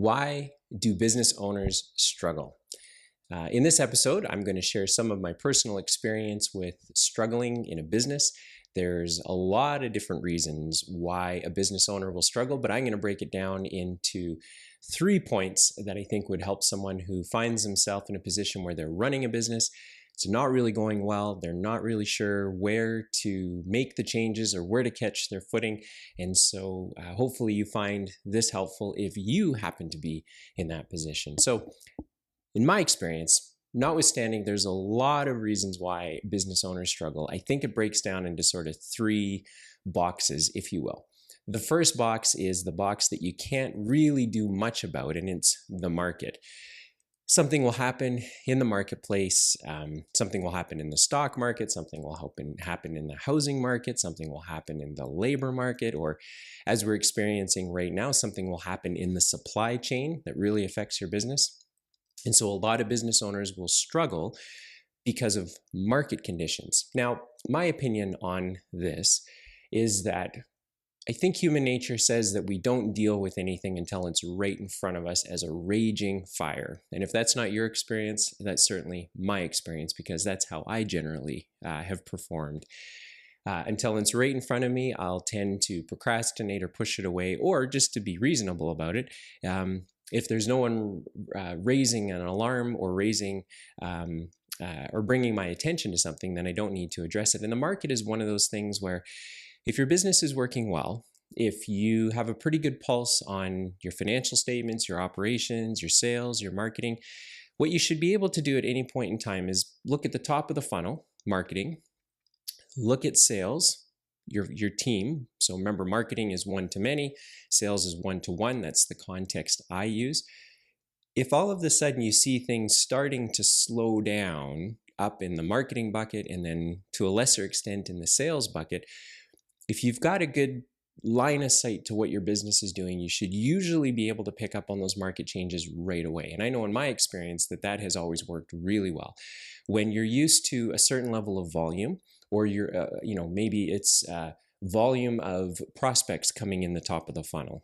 Why do business owners struggle? In this episode, I'm going to share some of my personal experience with struggling in a business. There's a lot of different reasons why a business owner will struggle, but I'm going to break it down into 3 points that I think would help someone who finds themselves in a position where they're running a business. It's not really going well. They're not really sure where to make the changes or where to catch their footing. And so hopefully you find this helpful if you happen to be in that position. So in my experience, notwithstanding, there's a lot of reasons why business owners struggle. I think it breaks down into sort of 3 boxes, if you will. The first box is the box that you can't really do much about, and it's the market. Something will happen in the marketplace, something will happen in the stock market, something will happen in the housing market, something will happen in the labor market, or as we're experiencing right now, something will happen in the supply chain that really affects your business. And so a lot of business owners will struggle because of market conditions. Now, my opinion on this is that I think human nature says that we don't deal with anything until it's right in front of us as a raging fire. And if that's not your experience, that's certainly my experience, because that's how I generally have performed. Until it's right in front of me, I'll tend to procrastinate or push it away, or just to be reasonable about it. If there's no one raising an alarm or or bringing my attention to something, then I don't need to address it. And the market is one of those things where if your business is working well, if you have a pretty good pulse on your financial statements, your operations, your sales, your marketing, what you should be able to do at any point in time is look at the top of the funnel, marketing, look at sales, your team. So remember, marketing is one to many, sales is one to one. That's the context I use. If all of a sudden you see things starting to slow down up in the marketing bucket and then to a lesser extent in the sales bucket, if you've got a good line of sight to what your business is doing, you should usually be able to pick up on those market changes right away. And I know in my experience that has always worked really well. When you're used to a certain level of volume, or maybe it's volume of prospects coming in the top of the funnel,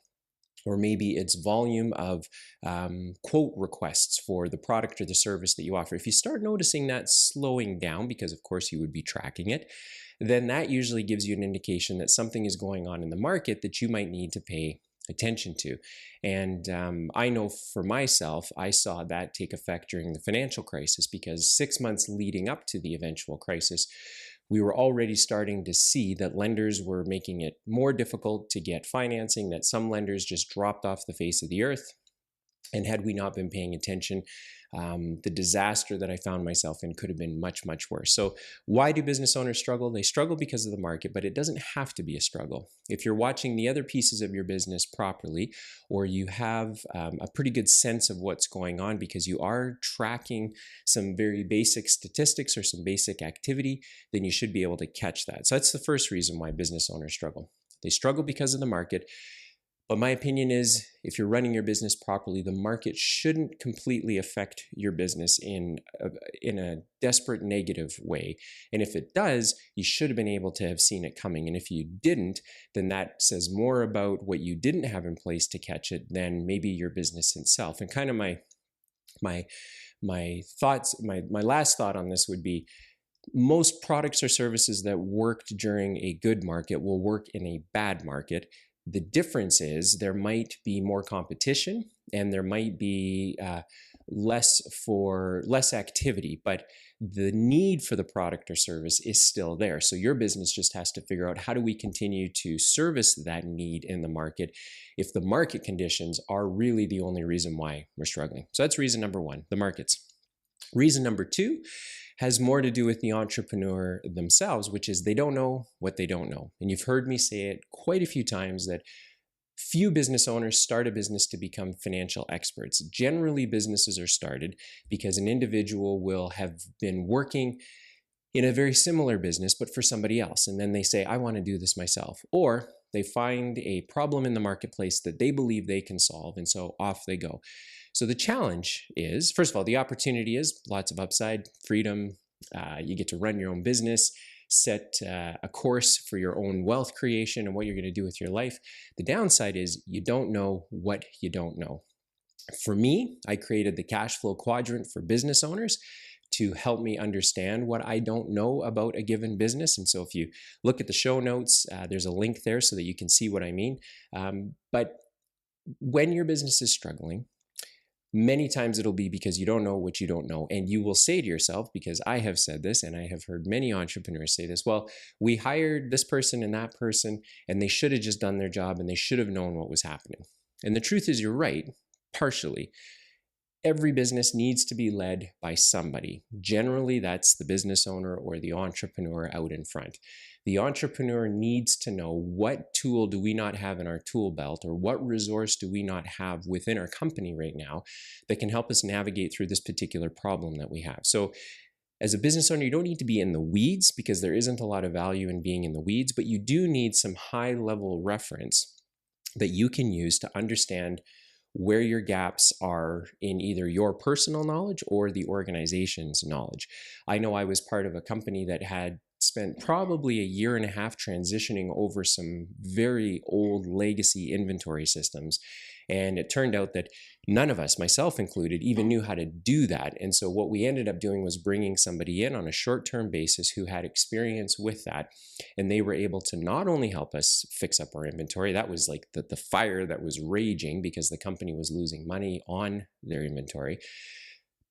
or maybe it's volume of quote requests for the product or the service that you offer. If you start noticing that slowing down, because of course you would be tracking it, then that usually gives you an indication that something is going on in the market that you might need to pay attention to. And I know for myself, I saw that take effect during the financial crisis, because 6 months leading up to the eventual crisis, we were already starting to see that lenders were making it more difficult to get financing, that some lenders just dropped off the face of the earth. And had we not been paying attention, the disaster that I found myself in could have been much, much worse. So why do business owners struggle? They struggle because of the market, but it doesn't have to be a struggle. If you're watching the other pieces of your business properly, or you have a pretty good sense of what's going on because you are tracking some very basic statistics or some basic activity, then you should be able to catch that. So that's the first reason why business owners struggle. They struggle because of the market. But my opinion is, if you're running your business properly, the market shouldn't completely affect your business in a desperate negative way. And if it does, you should have been able to have seen it coming. And if you didn't, then that says more about what you didn't have in place to catch it than maybe your business itself. And kind of my thoughts, my last thought on this would be, most products or services that worked during a good market will work in a bad market. The difference is there might be more competition and there might be less activity, but the need for the product or service is still there. So your business just has to figure out, how do we continue to service that need in the market if the market conditions are really the only reason why we're struggling? So that's reason number 1, the markets. Reason number 2 has more to do with the entrepreneur themselves, which is they don't know what they don't know. And you've heard me say it quite a few times that few business owners start a business to become financial experts. Generally, businesses are started because an individual will have been working in a very similar business, but for somebody else. And then they say, I want to do this myself. Or they find a problem in the marketplace that they believe they can solve, and so off they go. So the challenge is, first of all, the opportunity is lots of upside, freedom. You get to run your own business, set a course for your own wealth creation and what you're going to do with your life. The downside is you don't know what you don't know. For me, I created the cash flow quadrant for business owners to help me understand what I don't know about a given business. And so if you look at the show notes, there's a link there so that you can see what I mean. But when your business is struggling, many times it'll be because you don't know what you don't know. And you will say to yourself, because I have said this, and I have heard many entrepreneurs say this, well, we hired this person and that person, and they should have just done their job and they should have known what was happening. And the truth is, you're right, partially. Every business needs to be led by somebody. Generally, that's the business owner or the entrepreneur out in front. The entrepreneur needs to know, what tool do we not have in our tool belt, or what resource do we not have within our company right now that can help us navigate through this particular problem that we have. So as a business owner, you don't need to be in the weeds, because there isn't a lot of value in being in the weeds, but you do need some high-level reference that you can use to understand where your gaps are in either your personal knowledge or the organization's knowledge. I know I was part of a company that had spent probably a year and a half transitioning over some very old legacy inventory systems. And it turned out that none of us, myself included, even knew how to do that. And so what we ended up doing was bringing somebody in on a short-term basis who had experience with that. And they were able to not only help us fix up our inventory, that was like the fire that was raging because the company was losing money on their inventory,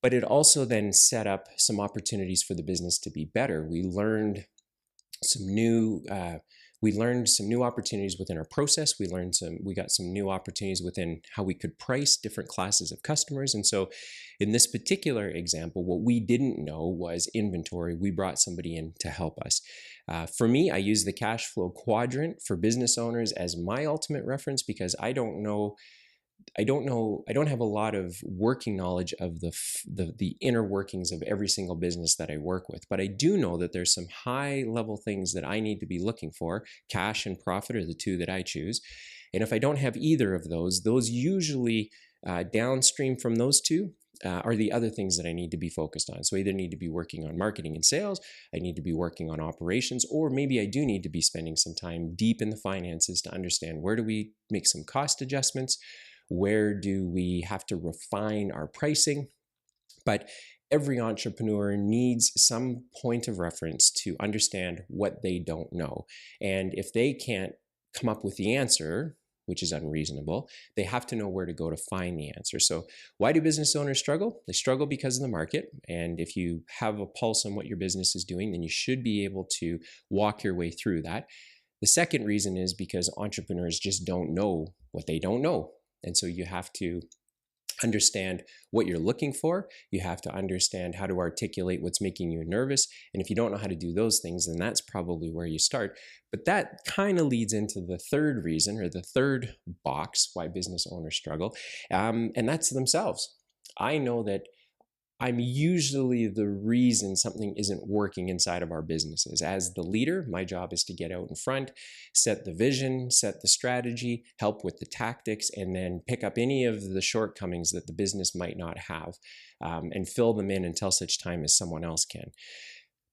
but it also then set up some opportunities for the business to be better. We learned some new opportunities within our process. We got some new opportunities within how we could price different classes of customers. And so in this particular example, what we didn't know was inventory. We brought somebody in to help us. For me, I use the cash flow quadrant for business owners as my ultimate reference, because I don't have a lot of working knowledge of the inner workings of every single business that I work with. But I do know that there's some high level things that I need to be looking for. Cash and profit are the two that I choose. And if I don't have either of those usually downstream from those two are the other things that I need to be focused on. So I either need to be working on marketing and sales, I need to be working on operations, or maybe I do need to be spending some time deep in the finances to understand, where do we make some cost adjustments? Where do we have to refine our pricing? But every entrepreneur needs some point of reference to understand what they don't know. And if they can't come up with the answer, which is unreasonable, they have to know where to go to find the answer. So why do business owners struggle? They struggle because of the market. And if you have a pulse on what your business is doing, then you should be able to walk your way through that. The second reason is because entrepreneurs just don't know what they don't know. And so you have to understand what you're looking for. You have to understand how to articulate what's making you nervous. And if you don't know how to do those things, then that's probably where you start. But that kind of leads into the third reason, or the third box, why business owners struggle. And that's themselves. I know that I'm usually the reason something isn't working inside of our businesses. As the leader, my job is to get out in front, set the vision, set the strategy, help with the tactics, and then pick up any of the shortcomings that the business might not have, and fill them in until such time as someone else can.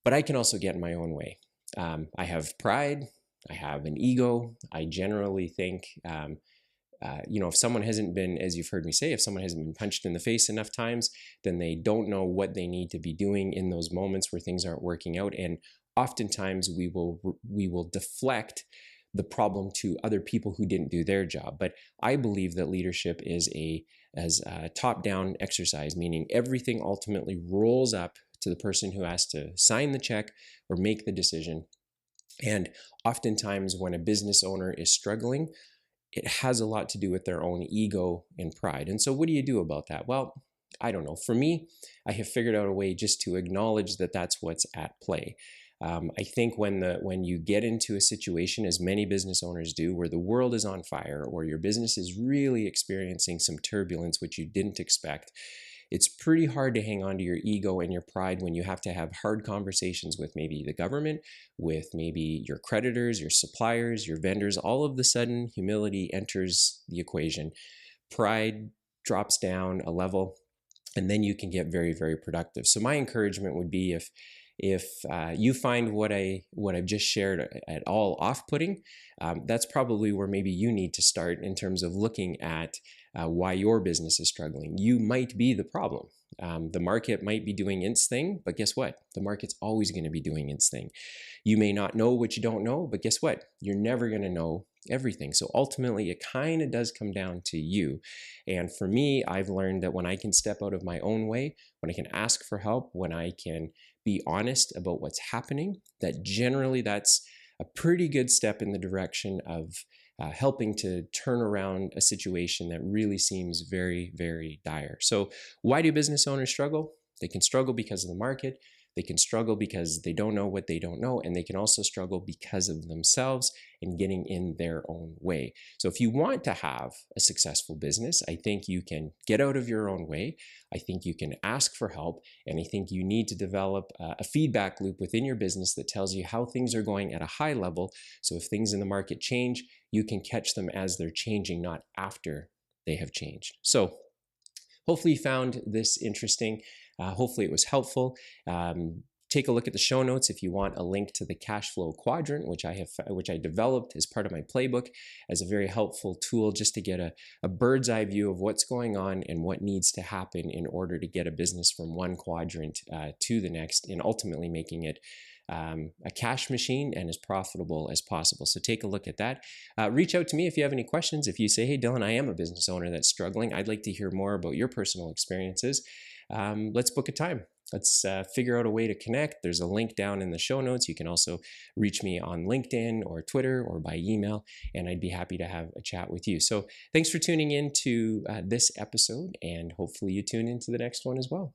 But I can also get in my own way. I have pride. I have an ego. I generally think if someone hasn't been, as you've heard me say, if someone hasn't been punched in the face enough times, then they don't know what they need to be doing in those moments where things aren't working out. And oftentimes we will deflect the problem to other people who didn't do their job. But I believe that leadership is a top-down exercise, meaning everything ultimately rolls up to the person who has to sign the check or make the decision. And oftentimes when a business owner is struggling, it has a lot to do with their own ego and pride. And so what do you do about that? Well, I don't know. For me, I have figured out a way just to acknowledge that that's what's at play. I think when you get into a situation, as many business owners do, where the world is on fire or your business is really experiencing some turbulence which you didn't expect, it's pretty hard to hang on to your ego and your pride when you have to have hard conversations with maybe the government, with maybe your creditors, your suppliers, your vendors. All of a sudden, humility enters the equation. Pride drops down a level, and then you can get very, very productive. So my encouragement would be, If you find what I've just shared at all off-putting, that's probably where maybe you need to start in terms of looking at why your business is struggling. You might be the problem. The market might be doing its thing, but guess what? The market's always going to be doing its thing. You may not know what you don't know, but guess what? You're never going to know everything. So ultimately, it kind of does come down to you. And for me, I've learned that when I can step out of my own way, when I can ask for help, when I can be honest about what's happening, that generally that's a pretty good step in the direction of helping to turn around a situation that really seems very, very dire. So why do business owners struggle? They can struggle because of the market. They can struggle because they don't know what they don't know, and they can also struggle because of themselves and getting in their own way. So if you want to have a successful business, I think you can get out of your own way. I think you can ask for help, and I think you need to develop a feedback loop within your business that tells you how things are going at a high level. So if things in the market change, you can catch them as they're changing, not after they have changed. So hopefully you found this interesting. Hopefully it was helpful. Take a look at the show notes if you want a link to the cash flow quadrant, which I developed as part of my playbook as a very helpful tool just to get a bird's eye view of what's going on and what needs to happen in order to get a business from one quadrant to the next, and ultimately making it a cash machine and as profitable as possible. So take a look at that. Reach out to me if you have any questions. If you say, hey, Dylan, I am a business owner that's struggling. I'd like to hear more about your personal experiences. Let's book a time. Let's figure out a way to connect. There's a link down in the show notes. You can also reach me on LinkedIn or Twitter or by email, and I'd be happy to have a chat with you. So thanks for tuning in to this episode, and hopefully you tune into the next one as well.